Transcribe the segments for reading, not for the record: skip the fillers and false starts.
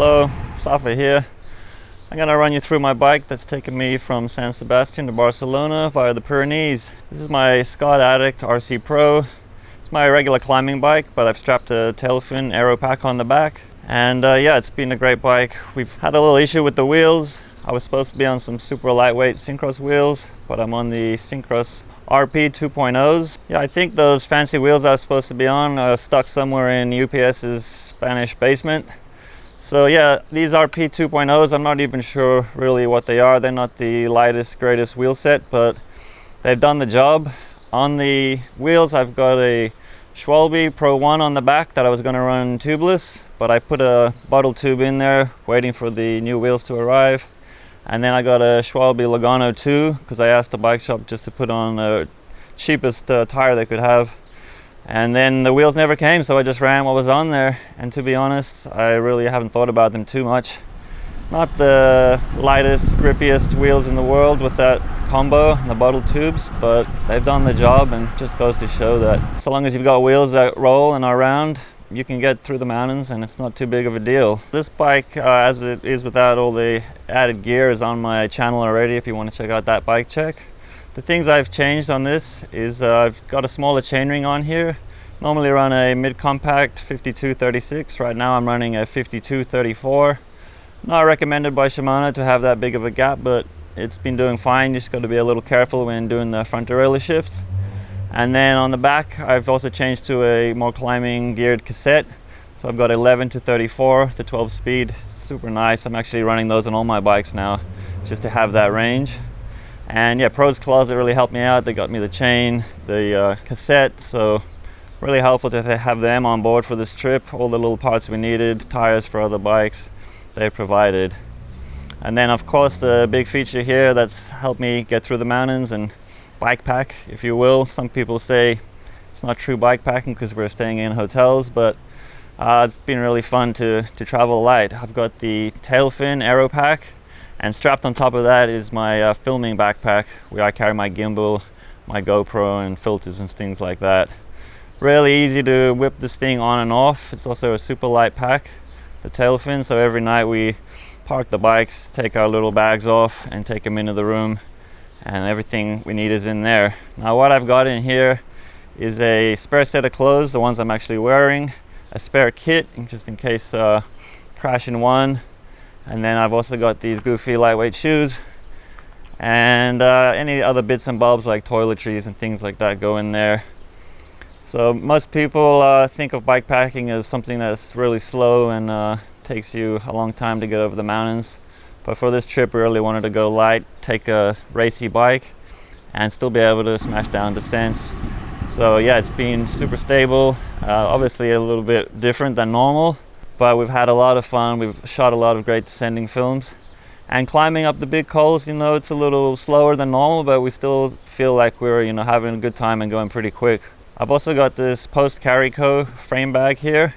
Hello, Safa here. I'm going to run you through my bike that's taken me from San Sebastian to Barcelona via the Pyrenees. This is my Scott Addict RC Pro. It's my regular climbing bike, but I've strapped a tail fin aero pack on the back. And yeah, it's been a great bike. We've had a little issue with the wheels. I was supposed to be on some super lightweight Syncros wheels, but I'm on the Syncros RP 2.0s. Yeah, I think those fancy wheels I was supposed to be on are stuck somewhere in UPS's Spanish basement. So yeah, these RP 2.0s, I'm not even sure really what they are. They're not the lightest, greatest wheel set, but they've done the job. On the wheels, I've got a Schwalbe Pro 1 on the back that I was going to run tubeless, but I put a bottle tube in there waiting for the new wheels to arrive. And then I got a Schwalbe Logano 2 because I asked the bike shop just to put on the cheapest tire they could have. And then the wheels never came, so I just ran what was on there. And to be honest, I really haven't thought about them too much. Not the lightest, grippiest wheels in the world with that combo and the bottle tubes, but they've done the job, and just goes to show that so long as you've got wheels that roll and are round, you can get through the mountains and it's not too big of a deal. This bike, as it is without all the added gear, is on my channel already if you want to check out that bike check. The things I've changed on this is I've got a smaller chainring on here. Normally run a mid-compact 52-36. Right now I'm running a 52-34. Not recommended by Shimano to have that big of a gap, but it's been doing fine. You just got to be a little careful when doing the front derailleur shifts. And then on the back, I've also changed to a more climbing geared cassette. So I've got 11-34, the 12 speed. Super nice. I'm actually running those on all my bikes now, just to have that range. And yeah, Pro's Closet really helped me out. They got me the chain, the cassette, so really helpful to have them on board for this trip. All the little parts we needed, tires for other bikes, they provided. And then of course the big feature here that's helped me get through the mountains and bike pack, if you will. Some people say it's not true bike packing because we're staying in hotels, but it's been really fun to travel light. I've got the tail fin aero pack, and strapped on top of that is my filming backpack where I carry my gimbal, my GoPro and filters and things like that. Really easy to whip this thing on and off. It's also a super light pack, the tail fin, so every night we park the bikes, take our little bags off and take them into the room, and everything we need is in there. Now what I've got in here is a spare set of clothes, the ones I'm actually wearing, a spare kit just in case crash in one, and then I've also got these goofy lightweight shoes, and any other bits and bobs like toiletries and things like that go in there. So most people think of bike packing as something that's really slow and takes you a long time to get over the mountains. But for this trip, we really wanted to go light, take a racy bike, and still be able to smash down descents. So yeah, it's been super stable. Obviously a little bit different than normal, but we've had a lot of fun. We've shot a lot of great descending films. And climbing up the big cols, you know, it's a little slower than normal, but we still feel like we're, you know, having a good time and going pretty quick. I've also got this Post Carico frame bag here.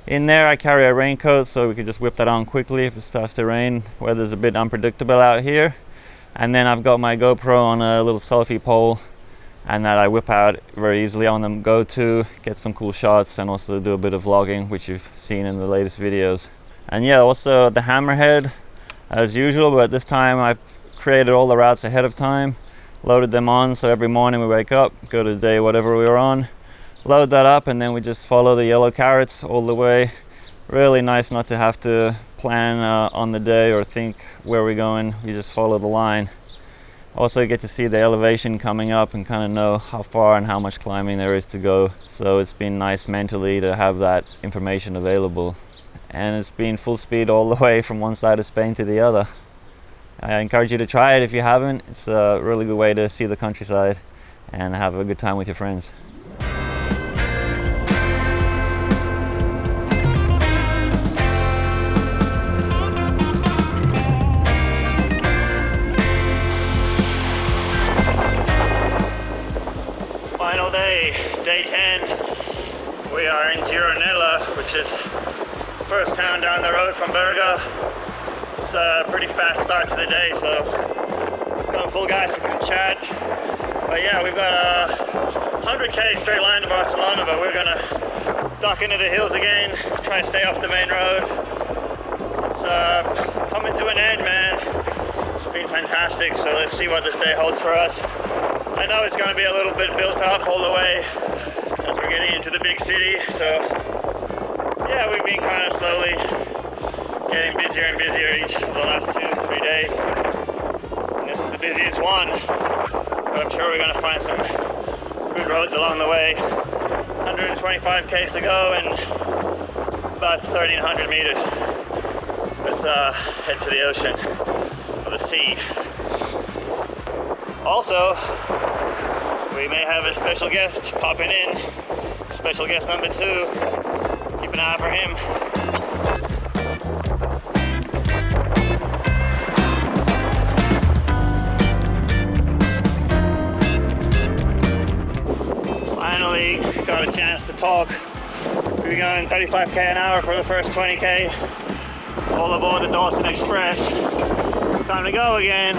In there I carry a raincoat so we can just whip that on quickly if it starts to rain. Weather's a bit unpredictable out here. And then I've got my GoPro on a little selfie pole, and that I whip out very easily on the go to, get some cool shots, and also do a bit of vlogging, which you've seen in the latest videos. And yeah, also the hammerhead as usual, but this time I've created all the routes ahead of time, loaded them on, so every morning we wake up, go to the day whatever we were on, load that up, and then we just follow the yellow carrots all the way. Really nice not to have to plan on the day or think where we're going. We just follow the line. Also get to see the elevation coming up and kind of know how far and how much climbing there is to go. So it's been nice mentally to have that information available. And it's been full speed all the way from one side of Spain to the other. I encourage you to try it if you haven't. It's a really good way to see the countryside and have a good time with your friends. Final day, day 10. We are in Gironella, which is the first town down the road from Berga. It's a pretty fast start to the day, so going full gas so we can chat. But yeah, we've got a 100k straight line to Barcelona, but we're gonna duck into the hills again, try to stay off the main road. It's coming to an end, man. It's been fantastic, so let's see what this day holds for us. I know it's going to be a little bit built up all the way as we're getting into the big city, so yeah, we've been kind of slowly getting busier and busier each of the last 2-3 days. And this is the busiest one, but I'm sure we're going to find some good roads along the way. 125 k's to go and about 1,300 meters. Let's head to the ocean or the sea. Also, we may have a special guest popping in. Special guest number 2. Keep an eye out for him. Finally got a chance to talk. We'll be going 35k an hour for the first 20k. All aboard the Dawson Express. Time to go again.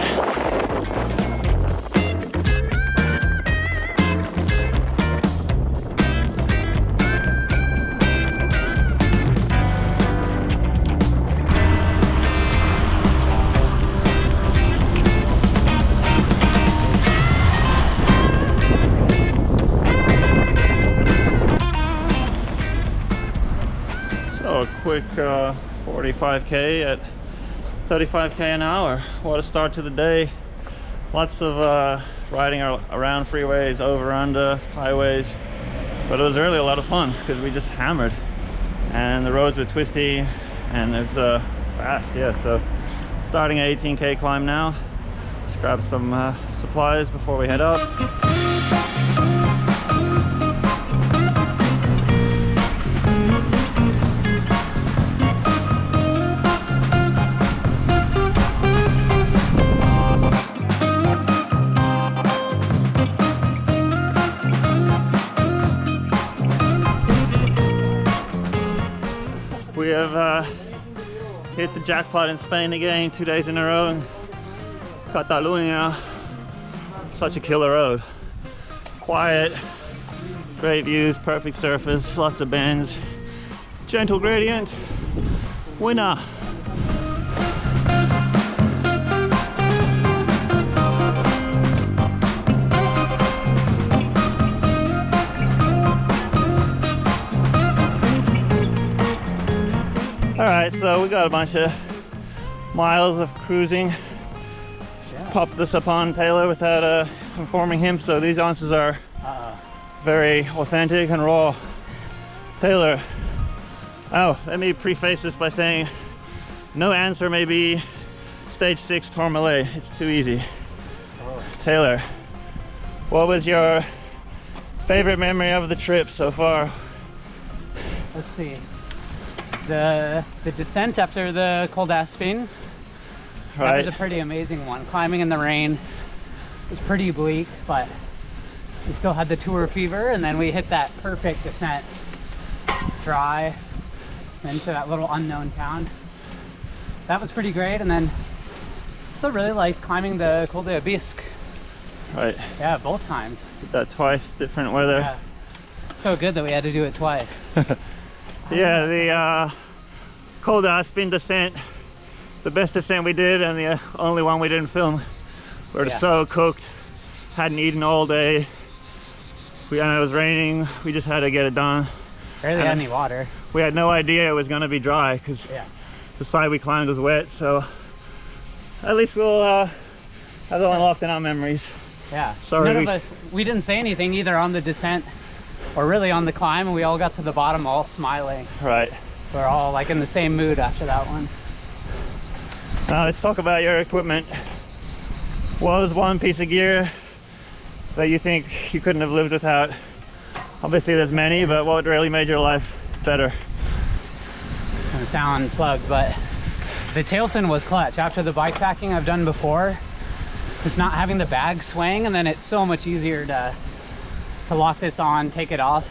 So a quick 45k at 35k an hour. What a start to the day. Lots of riding around freeways, over, under, highways. But it was really a lot of fun because we just hammered. And the roads were twisty and it's fast, yeah. So starting an 18k climb now. Just grab some supplies before we head up. We have hit the jackpot in Spain again, 2 days in a row in Catalonia. Such a killer road. Quiet, great views, perfect surface, lots of bends, gentle gradient. Winner! Alright, so we got a bunch of miles of cruising. Popped this upon Taylor without informing him, so these answers are very authentic and raw. Taylor, oh, let me preface this by saying no answer may be stage 6 Tourmalet. It's too easy. Oh. Taylor, what was your favorite memory of the trip so far? Let's see. The descent after the cold ass spin. That was a pretty amazing one. Climbing in the rain was pretty bleak, but we still had the tour fever, and then we hit that perfect descent, dry, into that little unknown town. That was pretty great, and then still really liked climbing the Col de Bisque. Right. Yeah, both times. Did that twice, different weather. Yeah. So good that we had to do it twice. Yeah, the Col de Spin descent, the best descent we did and the only one we didn't film. We were so cooked, hadn't eaten all day. And it was raining, we just had to get it done. Barely had any water. We had no idea it was going to be dry because the side we climbed was wet, so at least we'll have that one locked in our memories. Yeah, sorry. We didn't say anything either on the descent or really on the climb, and we all got to the bottom all smiling. Right. We're all like in the same mood after that one. Now let's talk about your equipment. What was one piece of gear that you think you couldn't have lived without? Obviously there's many, but what really made your life better? It's gonna sound plugged, but the tail fin was clutch. After the bike packing I've done before, just not having the bag swing, and then it's so much easier to lock this on, take it off,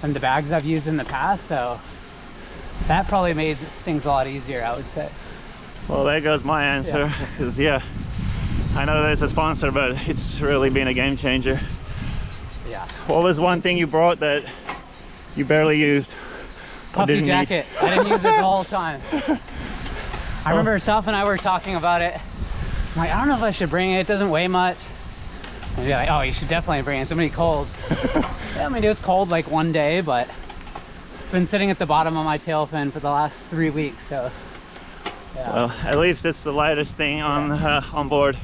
than the bags I've used in the past, so that probably made things a lot easier, I would say. Well, there goes my answer, because I know there's a sponsor, but it's really been a game changer. Yeah. What was one thing you brought that you barely used? Puffy jacket. I didn't use it the whole time. I remember Safa and I were talking about it. I'm like, I don't know if I should bring it. It doesn't weigh much. And be like, oh, you should definitely bring it. It's gonna be cold. Yeah, I mean, it was cold like one day, but it's been sitting at the bottom of my tail fin for the last 3 weeks. So, yeah. Well, at least it's the lightest thing on board.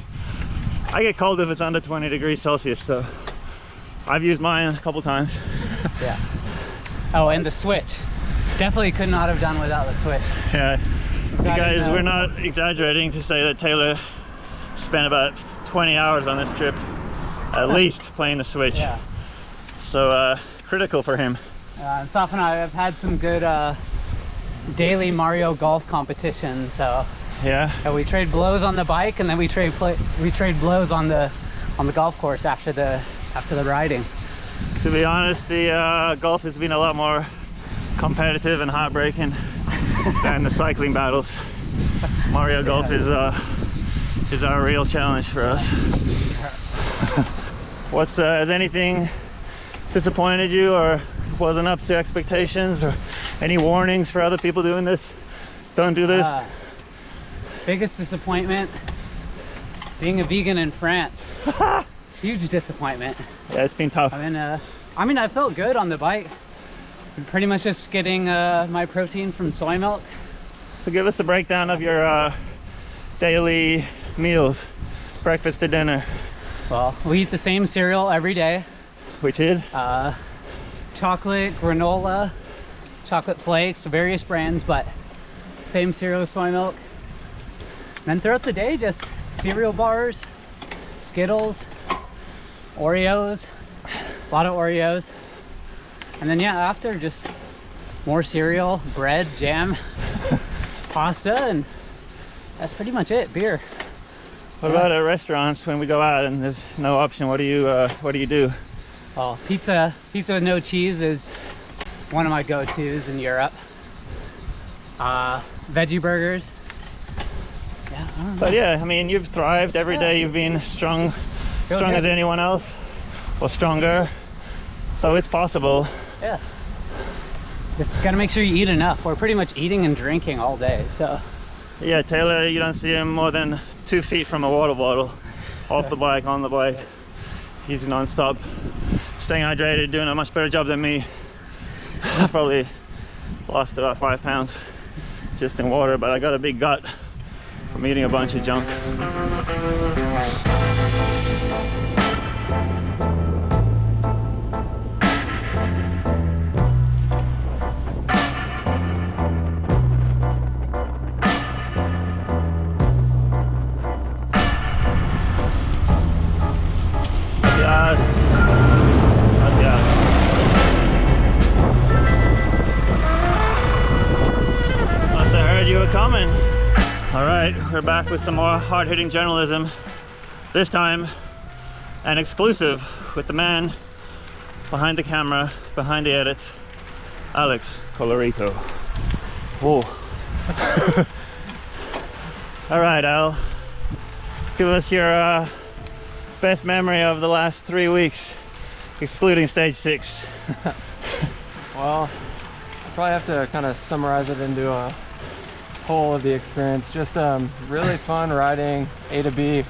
I get cold if it's under 20 degrees Celsius, so I've used mine a couple times. Yeah. Oh, and the switch. Definitely could not have done without the switch. Yeah. You guys, we're not exaggerating to say that Taylor spent about 20 hours on this trip, at least playing the switch. Yeah. So critical for him. And Safa and I have had some good daily Mario golf competitions. So yeah, we trade blows on the bike, and then we trade blows on the golf course after the riding. To be honest, the golf has been a lot more competitive and heartbreaking than the cycling battles. Mario Golf is our real challenge for us. Has anything disappointed you or wasn't up to expectations, or any warnings for other people doing this? Don't do this. Biggest disappointment, being a vegan in France. Huge disappointment. Yeah, it's been tough. I mean, I felt good on the bike. I'm pretty much just getting my protein from soy milk. So give us a breakdown of your daily meals, breakfast to dinner. Well, we eat the same cereal every day. Which is? Chocolate, granola, chocolate flakes, various brands, but same cereal with soy milk. And then throughout the day, just cereal bars, Skittles, Oreos, a lot of Oreos. And then yeah, after just more cereal, bread, jam, pasta, and that's pretty much it. Beer. What about at restaurants when we go out and there's no option? What do you do? Well, pizza with no cheese is one of my go-tos in Europe. Veggie burgers. Yeah, I don't know. But yeah, I mean, you've thrived every day. You've been strong as anyone else, or stronger. So it's possible. Yeah. Just gotta make sure you eat enough. We're pretty much eating and drinking all day, so. Yeah, Taylor, you don't see him more than 2 feet from a water bottle, off the bike, on the bike. He's non-stop, staying hydrated, doing a much better job than me. I probably lost about 5 pounds just in water, but I got a big gut from eating a bunch of junk. Coming. All right, we're back with some more hard-hitting journalism. This time, an exclusive with the man behind the camera, behind the edits, Alex Colorito. Whoa. All right, Al, give us your best memory of the last 3 weeks, excluding stage 6. Well, I probably have to kind of summarize it into a whole of the experience. Just really fun riding A to B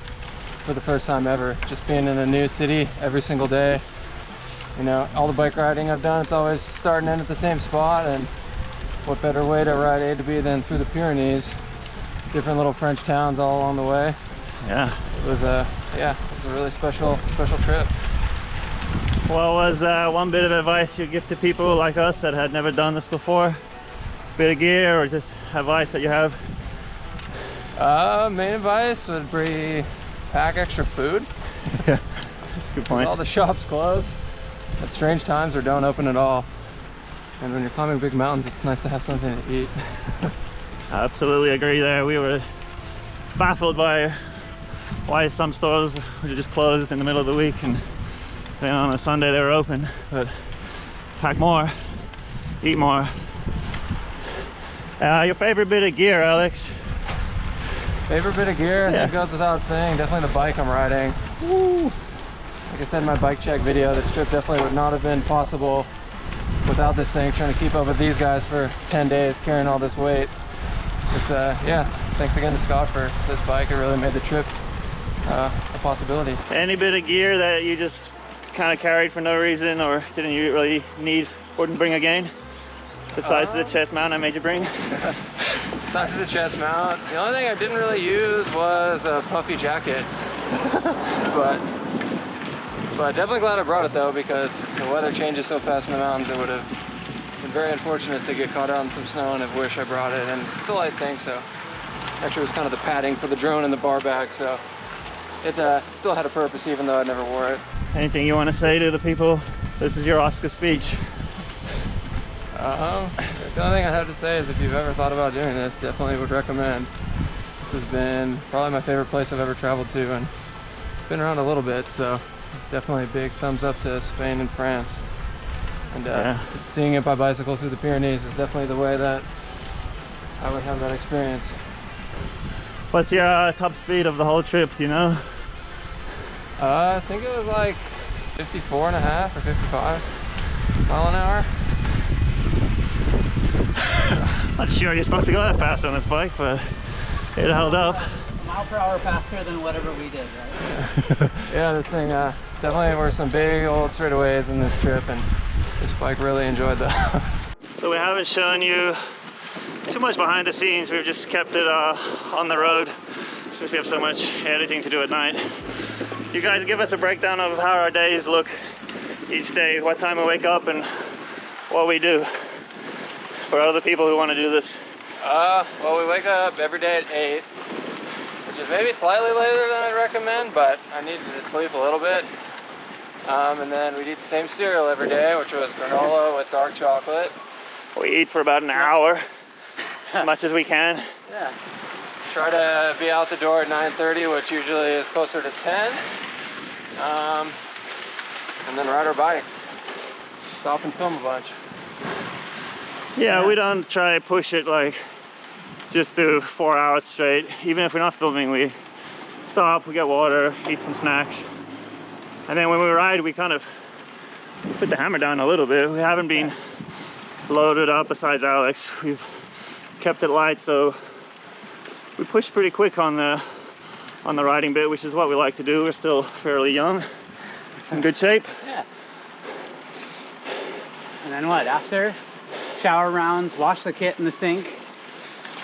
for the first time ever. Just being in a new city every single day. You know, all the bike riding I've done, it's always starting in at the same spot, and what better way to ride A to B than through the Pyrenees? Different little French towns all along the way. Yeah. It was a really special trip. What was one bit of advice you'd give to people like us that had never done this before? Bit of gear or just advice that you have? Main advice would be pack extra food. Yeah, that's a good point. All the shops close at strange times or don't open at all. And when you're climbing big mountains, it's nice to have something to eat. I absolutely agree there. We were baffled by why some stores were just closed in the middle of the week, and then on a Sunday they were open. But pack more, eat more. Your favorite bit of gear, Alex? Favorite bit of gear? I think it goes without saying. Definitely the bike I'm riding. Woo. Like I said in my bike check video, this trip definitely would not have been possible without this thing. Trying to keep up with these guys for 10 days, carrying all this weight. It's yeah, thanks again to Scott for this bike. It really made the trip a possibility. Any bit of gear that you just kind of carried for no reason, or didn't you really need, wouldn't bring again? Besides the chest mount I made you bring? Besides the chest mount, the only thing I didn't really use was a puffy jacket. but definitely glad I brought it though, because the weather changes so fast in the mountains. It would have been very unfortunate to get caught out in some snow, and I wish I brought it. And it's a light thing, so actually it was kind of the padding for the drone and the bar bag, so it still had a purpose even though I never wore it. Anything you want to say to the people? This is your Oscar speech. The only thing I have to say is if you've ever thought about doing this, definitely would recommend. This has been probably my favorite place I've ever traveled to, and been around a little bit, so definitely a big thumbs up to Spain and France. And seeing it by bicycle through the Pyrenees is definitely the way that I would have that experience. What's your top speed of the whole trip, do you know? I think it was like 54.5 or 55 mile an hour. Not sure you're supposed to go that fast on this bike, but it held up. A mile per hour faster than whatever we did, right? Yeah, this thing definitely were some big old straightaways in this trip, and this bike really enjoyed those. So we haven't shown you too much behind the scenes. We've just kept it on the road since we have so much editing to do at night. You guys give us a breakdown of how our days look each day, what time we wake up and what we do for other people who want to do this. Well, we wake up every day at 8, which is maybe slightly later than I'd recommend, but I needed to sleep a little bit. And then we'd eat the same cereal every day, which was granola with dark chocolate. We eat for about an hour, as much as we can. Yeah. Try to be out the door at 9:30, which usually is closer to 10. And then ride our bikes. Stop and film a bunch. Yeah, we don't try to push it like just do 4 hours straight. Even if we're not filming, we stop, we get water, eat some snacks. And then when we ride, we kind of put the hammer down a little bit. We haven't been loaded up besides Alex. We've kept it light, so we push pretty quick on the riding bit, which is what we like to do. We're still fairly young, in good shape. Yeah. And then what, after? Shower rounds, wash the kit in the sink.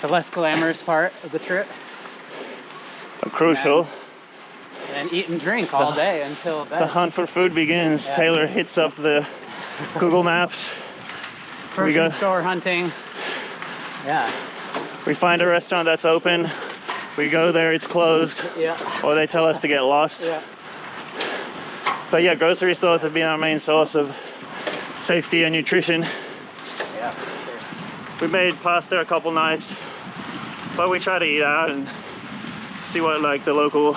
The less glamorous part of the trip. Crucial. And eat and drink all day until bed. The hunt for food begins. Yeah. Taylor hits up the Google Maps. Grocery store hunting. Yeah. We find a restaurant that's open. We go there, it's closed. Yeah. Or they tell us to get lost. Yeah. But yeah, grocery stores have been our main source of safety and nutrition. Yeah, for sure. We made pasta a couple nights, but we try to eat out and see what like the local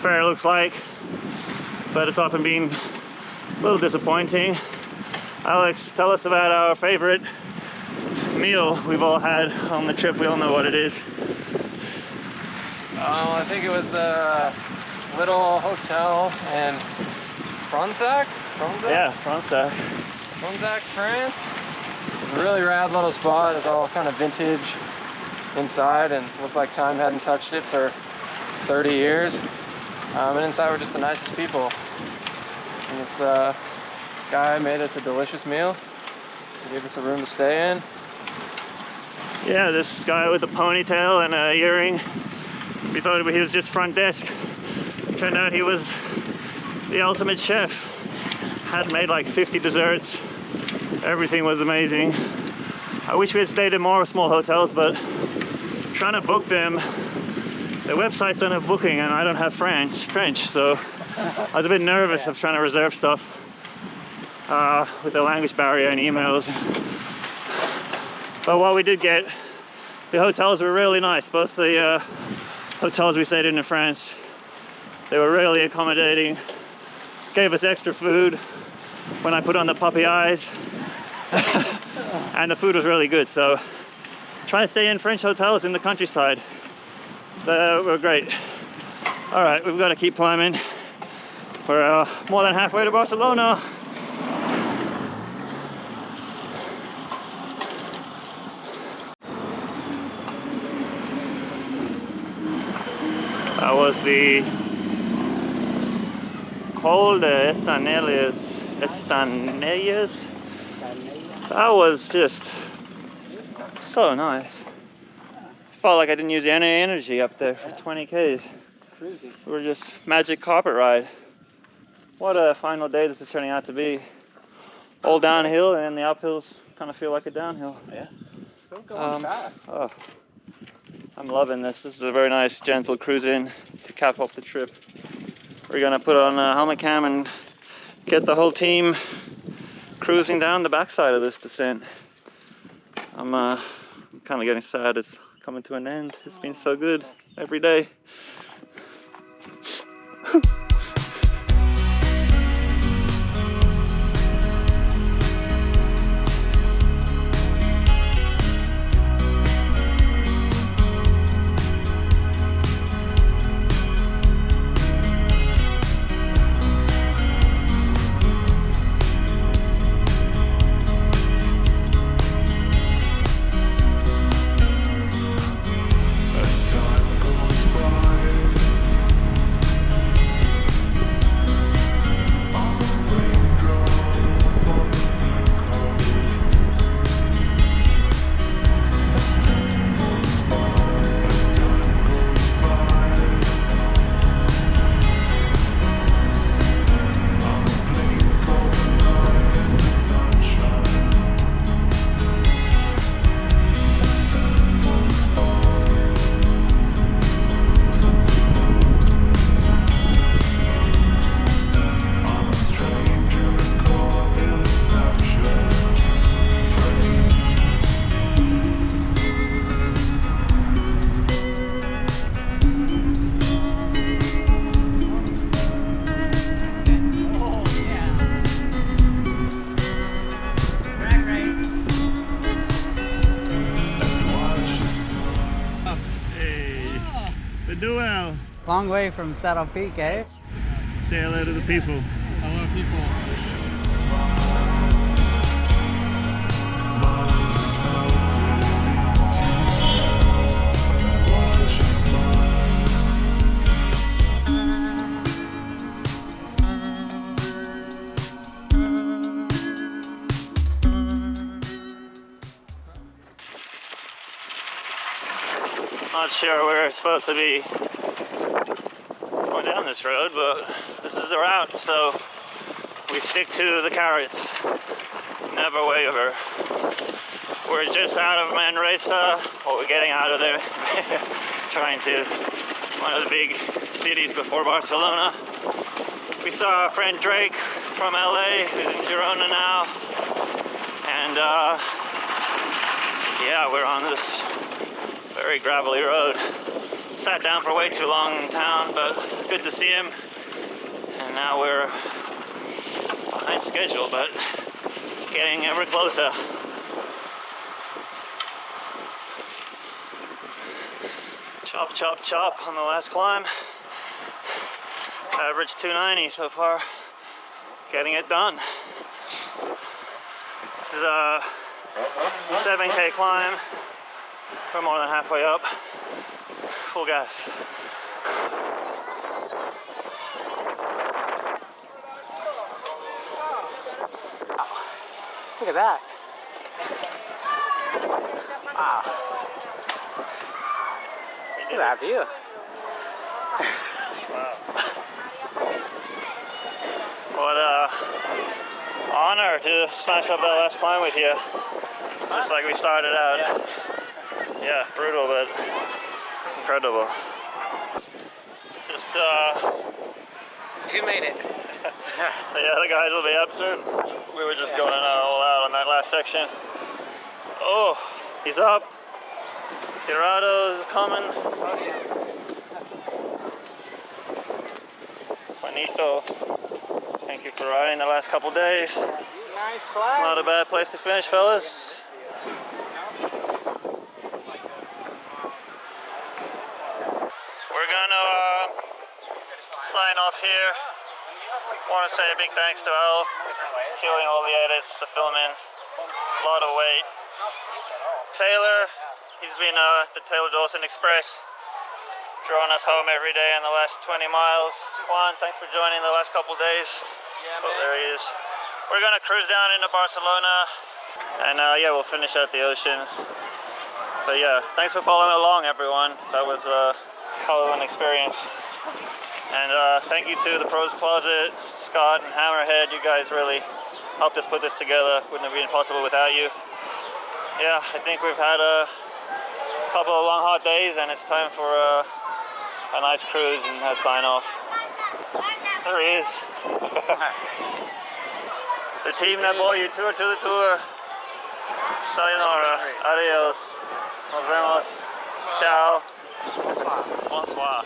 fare looks like. But it's often been a little disappointing. Alex, tell us about our favorite meal we've all had on the trip. We all know what it is. I think it was the little hotel in Fronsac? Yeah, Fronsac. Fronsac, France. It's a really rad little spot. It's all kind of vintage inside and looked like time hadn't touched it for 30 years. And inside were just the nicest people. And this guy made us a delicious meal. He gave us a room to stay in. Yeah, this guy with a ponytail and an earring. We thought he was just front desk. Turned out he was the ultimate chef. Had made like 50 desserts. Everything was amazing. I wish we had stayed in more small hotels, but trying to book them, the websites don't have booking and I don't have French, so I was a bit nervous of trying to reserve stuff with the language barrier and emails. But what we did get, the hotels were really nice. Both the hotels we stayed in France, they were really accommodating. Gave us extra food when I put on the puppy eyes. And the food was really good, so try to stay in French hotels in the countryside. They were great. All right, we've got to keep climbing. We're more than halfway to Barcelona. That was the Col de Estanelles. That was just so nice. Felt like I didn't use any energy up there for 20 Ks. Cruisy. We were just magic carpet ride. What a final day this is turning out to be. All downhill, and then the uphills kind of feel like a downhill. Yeah. Still going fast. Oh, I'm loving this. This is a very nice, gentle cruise in to cap off the trip. We're gonna put on a helmet cam and get the whole team cruising down the backside of this descent. I'm kind of getting sad it's coming to an end. It's been so good every day. Long way from Saddle Peak, eh? Say hello to the people. Hello, people. Not sure we're supposed to be going down this road, but this is the route, so we stick to the carrots. Never waver. We're just out of Manresa, or we're getting out of there. Trying to one of the big cities before Barcelona. We saw our friend Drake from LA, who's in Girona now, and yeah, we're on this very gravelly road. Sat down for way too long in town, but good to see him. And now we're behind schedule, but getting ever closer. Chop, chop, chop on the last climb. Average 290 so far. Getting it done. This is a 7K climb. We're more than halfway up. Full gas. Look at that. Wow. Look at that view. Wow. What a honor to smash up that last climb with you. Just like we started out. Yeah, brutal, but incredible. Just Two made it. the other guys will be up soon. We were just going all out on that last section. Oh, he's up. Gerardo is coming. Juanito, thank you for riding the last couple days. Nice climb. Not a bad place to finish, fellas. We're gonna sign off here. Want to say a big thanks to Al, killing all the edits, the filming, a lot of weight. Taylor, he's been the Taylor Dawson Express. drawing us home every day in the last 20 miles. Juan, thanks for joining the last couple days. Yeah, Oh, man. there he is. We're gonna cruise down into Barcelona, and yeah, we'll finish at the ocean. But yeah, thanks for following along, everyone. That was a hell of an experience. And thank you to the Pros Closet, Scott and Hammerhead. You guys really helped us put this together. Wouldn't have been possible without you. Yeah, I think we've had a couple of long hot days, and it's time for a nice cruise and a sign off. There he is. The team that brought you tour to the tour. Sayonara. Adios. Nos vemos. Ciao. Bonsoir.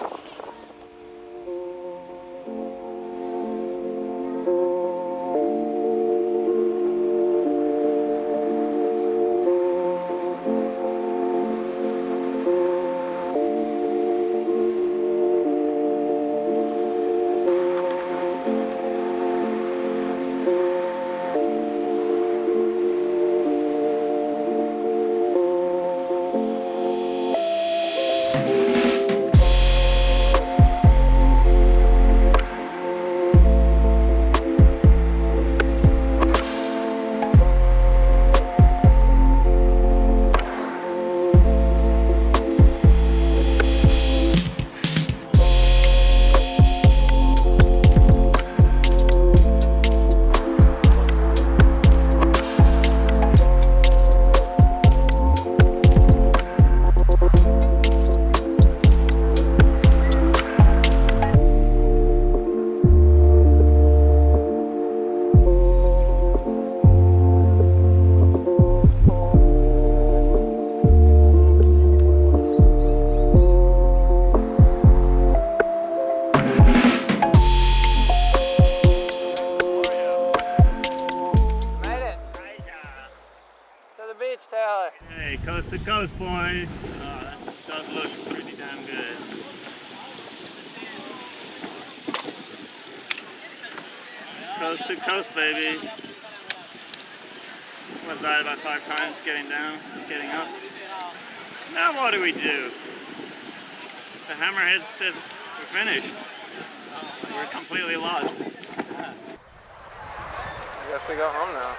Hey, coast to coast, boys. Oh, that does look pretty damn good. Coast to coast, baby. Was that about 5 times getting down, getting up? Now what do we do? The Hammerhead says we're finished. We're completely lost. I guess we go home now.